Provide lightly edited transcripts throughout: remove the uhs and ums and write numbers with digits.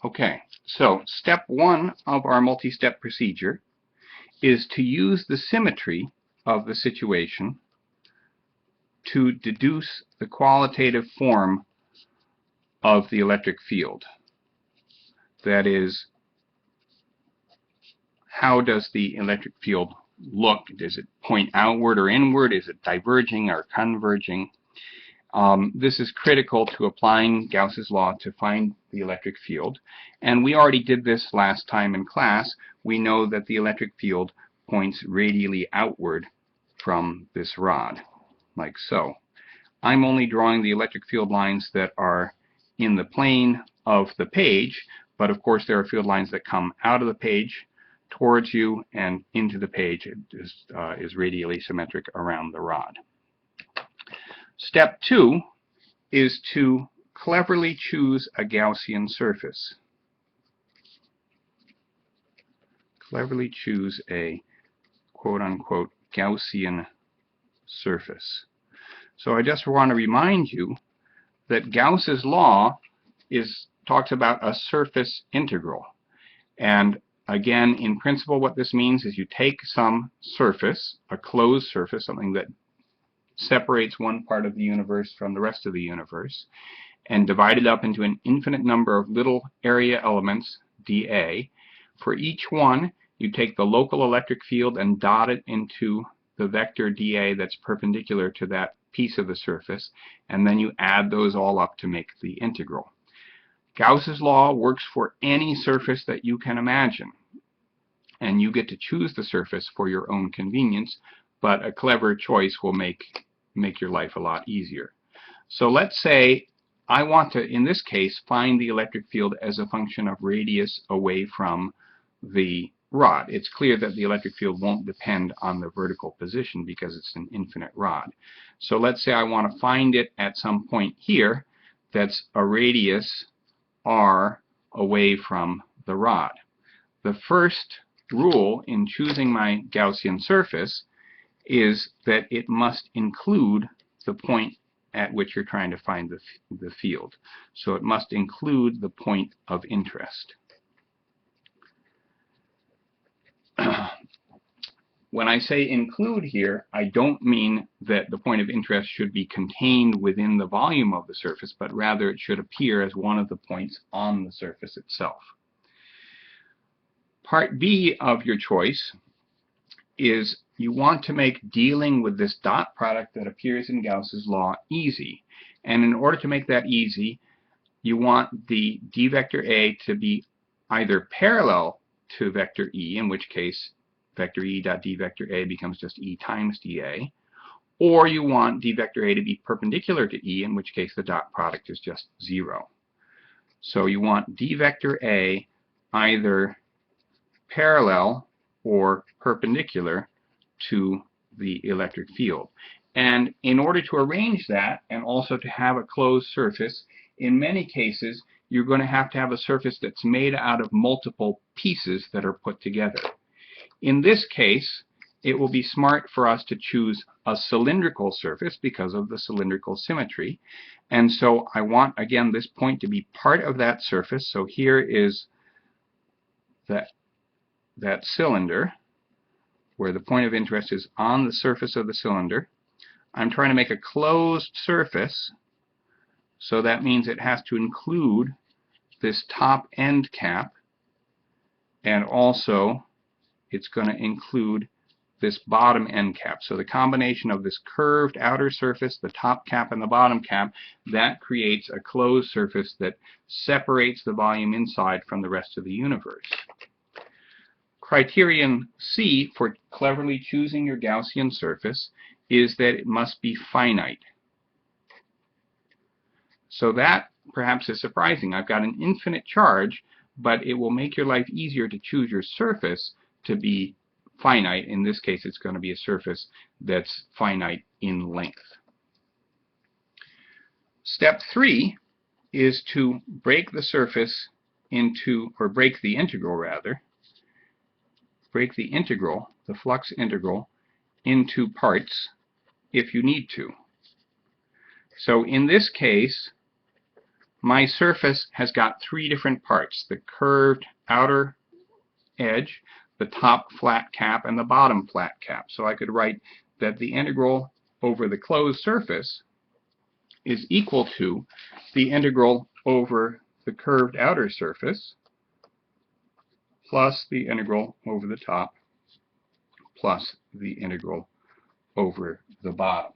Okay, so step one of our multi-step procedure is to use the symmetry of the situation to deduce the qualitative form of the electric field. That is, how does the electric field look? Does it point outward or inward? Is it diverging or converging? This is critical to applying Gauss's law to find the electric field. And we already did this last time in class. We know that the electric field points radially outward from this rod, like so. I'm only drawing the electric field lines that are in the plane of the page, but of course there are field lines that come out of the page towards you and into the page. It is radially symmetric around the rod. Step two is to cleverly choose a Gaussian surface. Cleverly choose a quote-unquote Gaussian surface. So I just want to remind you that Gauss's law talks about a surface integral. And again, in principle, what this means is you take some surface, a closed surface, something that separates one part of the universe from the rest of the universe, and divide it up into an infinite number of little area elements, dA. For each one, you take the local electric field and dot it into the vector dA that's perpendicular to that piece of the surface, and then you add those all up to make the integral. Gauss's law works for any surface that you can imagine, and you get to choose the surface for your own convenience, but a clever choice will make your life a lot easier. So let's say I want to, in this case, find the electric field as a function of radius away from the rod. It's clear that the electric field won't depend on the vertical position because it's an infinite rod. So let's say I want to find it at some point here that's a radius r away from the rod. The first rule in choosing my Gaussian surface is that it must include the point at which you're trying to find the field. So it must include the point of interest. When I say include here, I don't mean that the point of interest should be contained within the volume of the surface, but rather it should appear as one of the points on the surface itself. Part B of your choice is you want to make dealing with this dot product that appears in Gauss's law easy. And in order to make that easy, you want the d vector A to be either parallel to vector E, in which case vector E dot d vector A becomes just E times dA, or you want d vector A to be perpendicular to E, in which case the dot product is just 0. So you want d vector A either parallel or perpendicular to the electric field. And in order to arrange that and also to have a closed surface, in many cases you're going to have a surface that's made out of multiple pieces that are put together. In this case, it will be smart for us to choose a cylindrical surface because of the cylindrical symmetry. And so I want, again, this point to be part of that surface. So here is that cylinder, where the point of interest is on the surface of the cylinder. I'm trying to make a closed surface, so that means it has to include this top end cap, and also it's going to include this bottom end cap. So the combination of this curved outer surface, the top cap and the bottom cap, that creates a closed surface that separates the volume inside from the rest of the universe. Criterion C for cleverly choosing your Gaussian surface is that it must be finite. So that perhaps is surprising. I've got an infinite charge, but it will make your life easier to choose your surface to be finite. In this case, it's going to be a surface that's finite in length. Step 3 is to break the surface into, or break the integral rather, break the integral, the flux integral, into parts if you need to. So in this case, my surface has got three different parts: the curved outer edge, the top flat cap, and the bottom flat cap. So I could write that the integral over the closed surface is equal to the integral over the curved outer surface plus the integral over the top plus the integral over the bottom.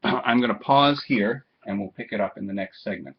I'm going to pause here and we'll pick it up in the next segment.